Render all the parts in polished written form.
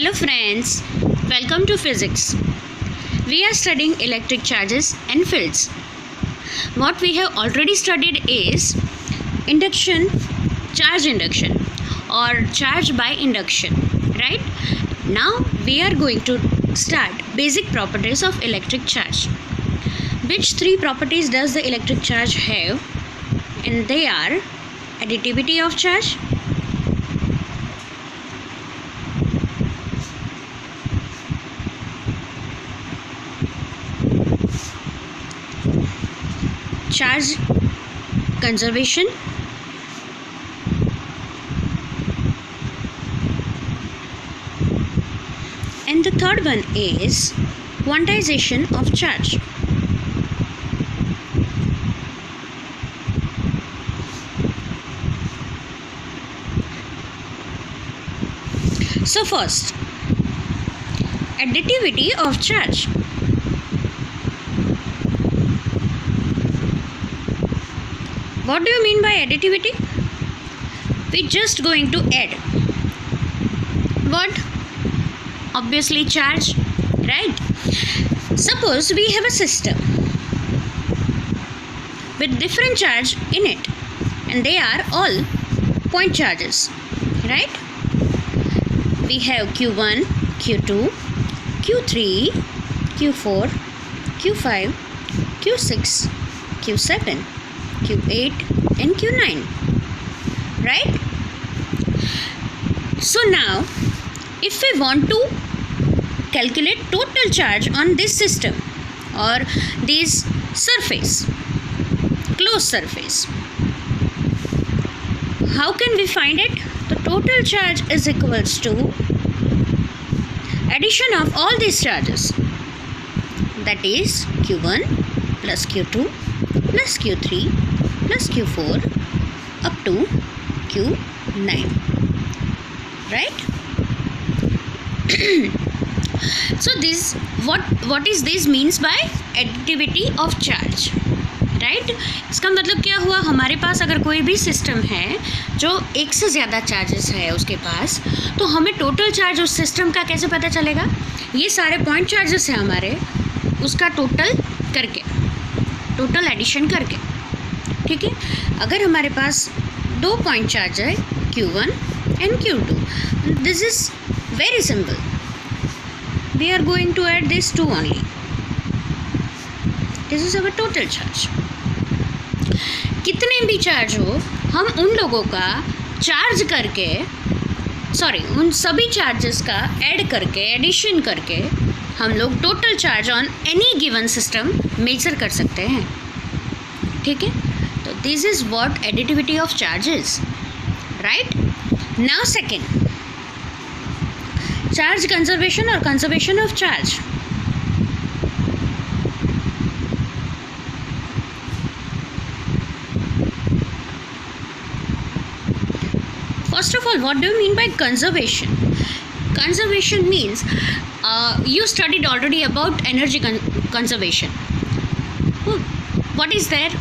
Hello friends, welcome to physics. We are studying electric charges and fields. What we have already studied is induction, charge induction or charge by induction, right? Now we are going to start basic properties of electric charge. Which three properties does the electric charge have? And they are additivity of charge, charge conservation, and the third one is quantization of charge. So first, additivity of charge. What do you mean by additivity? We're just going to add what? Obviously charge, right? Suppose we have a system with different charge in it and they are all point charges, right? We have Q1, Q2, Q3, Q4, Q5, Q6, Q7, Q8 and Q9, right? So now if we want to calculate total charge on this system or this surface, closed surface, how can we find it? The total charge is equals to addition of all these charges, that is Q1 plus Q2 plus Q3 plus Q4 up to Q9, right? So this what is this means by additivity of charge, right? इसका मतलब क्या हुआ, हमारे पास अगर कोई भी system है जो एक से ज़्यादा चार्जेस है उसके पास, तो हमें टोटल चार्ज उस सिस्टम का कैसे पता चलेगा? ये सारे पॉइंट चार्जेस हैं हमारे, उसका टोटल करके, टोटल एडिशन करके, ठीक है? अगर हमारे पास दो पॉइंट चार्ज है Q1 and Q2, this is very simple. We are going to add these two only. This is our total charge. कितने भी चार्ज हो, हम उन लोगों का चार्ज करके, उन सभी चार्जेस का ऐड करके, एडिशन करके हम लोग total charge on any given system measure कर सकते हैं, ठीक है? तो this is what additivity of charges, right? Now second, charge conservation और conservation of charge. First of all, what do you mean by conservation? Conservation means you studied already about energy conservation. What is there?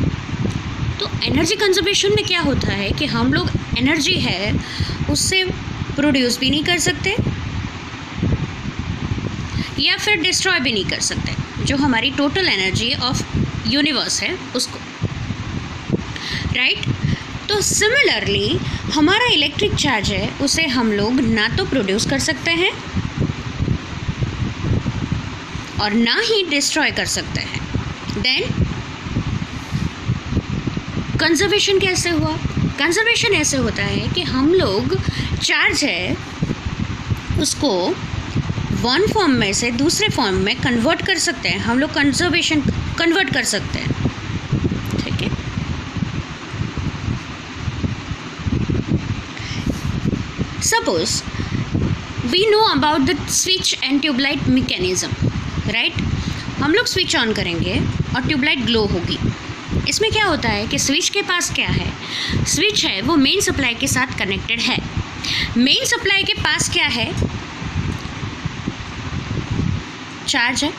तो energy conservation में क्या होता है कि हम लोग energy है उससे प्रोड्यूस भी नहीं कर सकते या फिर डिस्ट्रॉय भी नहीं कर सकते, जो हमारी टोटल एनर्जी ऑफ यूनिवर्स है उसको, राइट? तो सिमिलरली हमारा इलेक्ट्रिक चार्ज है, उसे हम लोग ना तो प्रोड्यूस कर सकते हैं और ना ही डिस्ट्रॉय कर सकते हैं. देन कंजर्वेशन कैसे हुआ? कंजर्वेशन ऐसे होता है कि हम लोग चार्ज है उसको वन फॉर्म में से दूसरे फॉर्म में कन्वर्ट कर सकते हैं, हम लोग कंजर्वेशन कन्वर्ट कर सकते हैं, ठीक है? Suppose we know about the switch and tube light mechanism, right? हम लोग स्विच ऑन करेंगे और ट्यूबलाइट ग्लो होगी. इसमें क्या होता है कि स्विच के पास क्या है? स्विच है वो मेन सप्लाई के साथ कनेक्टेड है. मेन सप्लाई के पास क्या है? चार्ज है,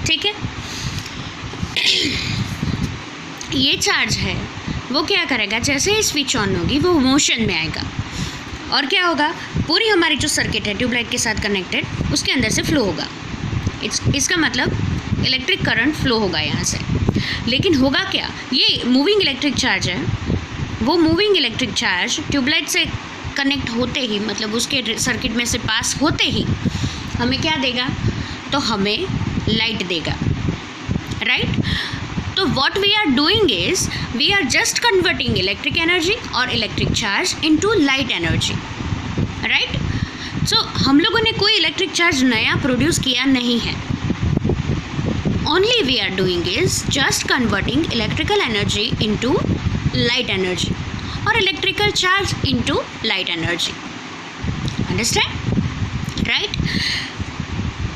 ठीक है? ये चार्ज है वो क्या करेगा, जैसे ही स्विच ऑन होगी वो मोशन में आएगा, और क्या होगा, पूरी हमारी जो सर्किट है ट्यूबलाइट के साथ कनेक्टेड, उसके अंदर से फ्लो होगा। इसका मतलब इलेक्ट्रिक करंट फ्लो होगा यहाँ से। लेकिन होगा क्या, ये मूविंग इलेक्ट्रिक चार्ज है, वो मूविंग इलेक्ट्रिक चार्ज ट्यूबलाइट से कनेक्ट होते ही, मतलब उसके सर्किट में से पास होते ही हमें क्या देगा, तो हमें लाइट देगा, राइट। तो what we are doing is we are just converting electric energy और electric charge into light energy, right. So हम लोगों ने कोई इलेक्ट्रिक चार्ज नया प्रोड्यूस किया नहीं है, only we are doing is just converting electrical energy into light energy और electrical charge into light energy. Understand, right.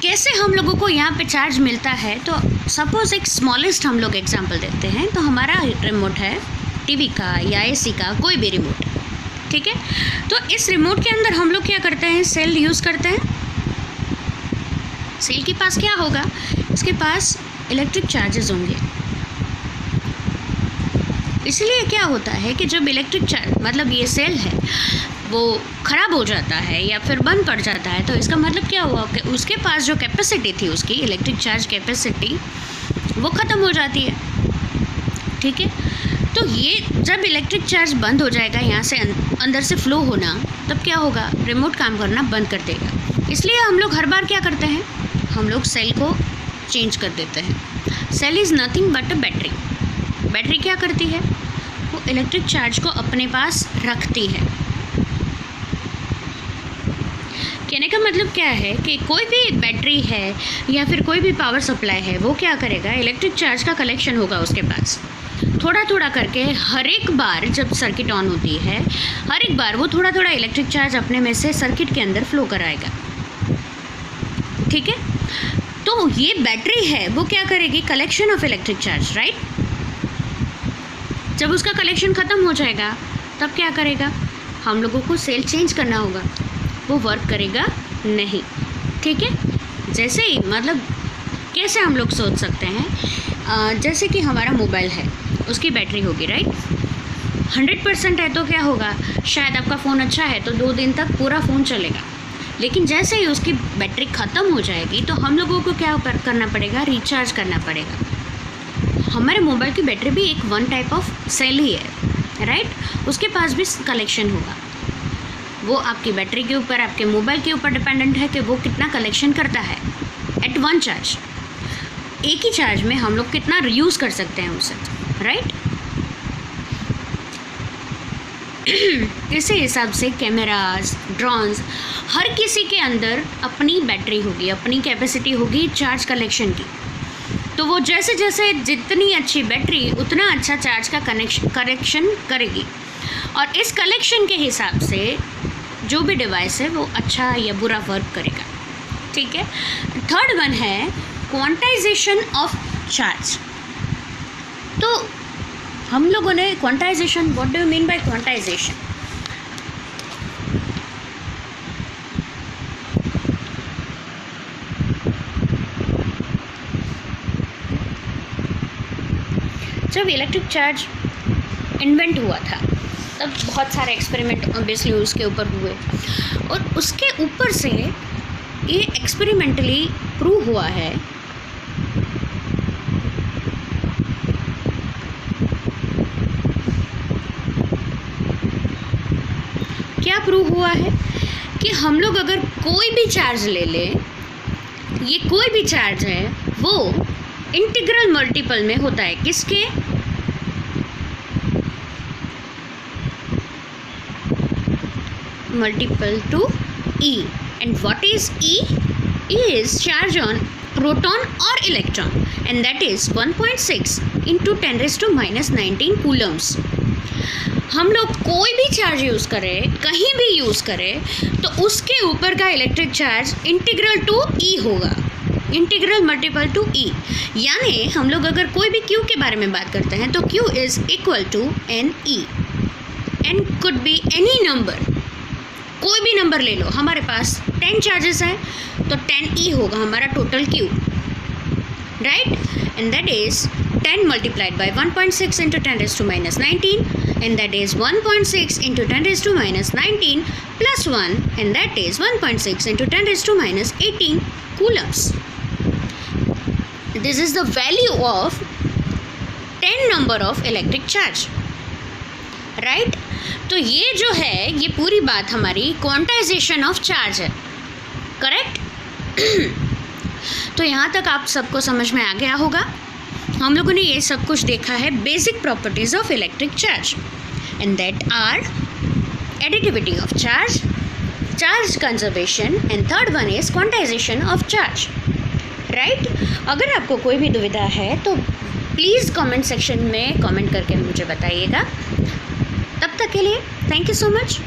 कैसे हम लोगों को यहाँ पे चार्ज मिलता है, तो सपोज एक स्मॉलेस्ट हम लोग एग्जांपल देते हैं। तो हमारा रिमोट है टीवी का या एसी का, कोई भी रिमोट, ठीक है। तो इस रिमोट के अंदर हम लोग क्या करते हैं, सेल यूज़ करते हैं। सेल के पास क्या होगा, इसके पास इलेक्ट्रिक चार्जेस होंगे। इसलिए क्या होता है कि जब इलेक्ट्रिक चार्ज, मतलब ये सेल है, वो ख़राब हो जाता है या फिर बंद पड़ जाता है, तो इसका मतलब क्या हुआ कि उसके पास जो कैपेसिटी थी, उसकी इलेक्ट्रिक चार्ज कैपेसिटी, वो ख़त्म हो जाती है, ठीक है। तो ये जब इलेक्ट्रिक चार्ज बंद हो जाएगा, यहाँ से अंदर से फ़्लो होना, तब क्या होगा, रिमोट काम करना बंद कर देगा। इसलिए हम लोग हर बार क्या करते हैं, हम लोग सेल को चेंज कर देते हैं। Cell is nothing but a battery. Battery क्या करती है, वो इलेक्ट्रिक चार्ज को अपने पास रखती है। कहने का मतलब क्या है कि कोई भी बैटरी है या फिर कोई भी पावर सप्लाई है, वो क्या करेगा, इलेक्ट्रिक चार्ज का कलेक्शन होगा उसके पास, थोड़ा थोड़ा करके। हर एक बार जब सर्किट ऑन होती है, हर एक बार वो थोड़ा थोड़ा इलेक्ट्रिक चार्ज अपने में से सर्किट के अंदर फ्लो कराएगा, ठीक है। तो ये बैटरी है, वो क्या करेगी, collection of electric charge, right. जब उसका कलेक्शन ख़त्म हो जाएगा, तब क्या करेगा, हम लोगों को सेल चेंज करना होगा, वो वर्क करेगा नहीं, ठीक है। जैसे ही, मतलब कैसे हम लोग सोच सकते हैं, जैसे कि हमारा मोबाइल है, उसकी बैटरी होगी, राइट। 100% है तो क्या होगा, शायद आपका फ़ोन अच्छा है तो 2 दिन तक पूरा फ़ोन चलेगा। लेकिन जैसे ही उसकी बैटरी ख़त्म हो जाएगी, तो हम लोगों को क्या करना पड़ेगा, रिचार्ज करना पड़ेगा। हमारे मोबाइल की बैटरी भी एक वन टाइप ऑफ सेल ही है, राइट। उसके पास भी कलेक्शन होगा। वो आपकी बैटरी के ऊपर, आपके मोबाइल के ऊपर डिपेंडेंट है कि वो कितना कलेक्शन करता है एट वन चार्ज। एक ही चार्ज में हम लोग कितना यूज़ कर सकते हैं उसे, राइट। इसी हिसाब से कैमराज, ड्रोन्स, हर किसी के अंदर अपनी बैटरी होगी, अपनी कैपेसिटी होगी चार्ज कलेक्शन की। तो वो जैसे जैसे जितनी अच्छी बैटरी, उतना अच्छा चार्ज का कलेक्शन करेगी, और इस कलेक्शन के हिसाब से जो भी डिवाइस है वो अच्छा या बुरा वर्क करेगा, ठीक है। थर्ड वन है क्वांटाइजेशन ऑफ चार्ज। तो हम लोगों ने quantization, what do you mean by quantization? जब इलेक्ट्रिक चार्ज इन्वेंट हुआ था, तब बहुत सारे एक्सपेरिमेंट ऑब्वियसली उसके ऊपर हुए, और उसके ऊपर से ये एक्सपेरिमेंटली प्रूव हुआ है क्या प्रूव हुआ है कि हम लोग अगर कोई भी चार्ज ले लें, ये कोई भी चार्ज है, वो इंटीग्रल मल्टीपल में होता है, किसके? Multiple to E. And what is E? E is charge on proton or electron, and that is 1.6 into 10⁻⁻19 coulombs. हम लोग कोई भी चार्ज यूज़ करें, कहीं भी यूज़ करें, तो उसके ऊपर का electric charge integral to E होगा, इंटीग्रल मल्टीपल टू E। यानी हम लोग अगर कोई भी Q के बारे में बात करते हैं, तो Q is equal to NE। N could be any number, कोई भी नंबर ले लो। हमारे पास 10 चार्जेस हैं, तो 10E होगा हमारा total Q, right. And that is 10 multiplied by 1.6 into 10⁻⁻19, and that is 1.6 into 10 raised to minus 19 plus 1 and that is 1.6 into 10 raised to minus 18 coulombs. This is the value of 10 number of electric charge, right? तो ये जो है ये पूरी बात हमारी quantization of charge है, correct? तो यहाँ तक आप सबको समझ में आ गया होगा। हम लोगों ने ये सब कुछ देखा है basic properties of electric charge and that are additivity of charge, charge conservation and third one is quantization of charge, right? अगर आपको कोई भी दुविधा है तो प्लीज़ कमेंट सेक्शन में कमेंट करके मुझे बताइएगा। तब तक के लिए थैंक यू सो मच।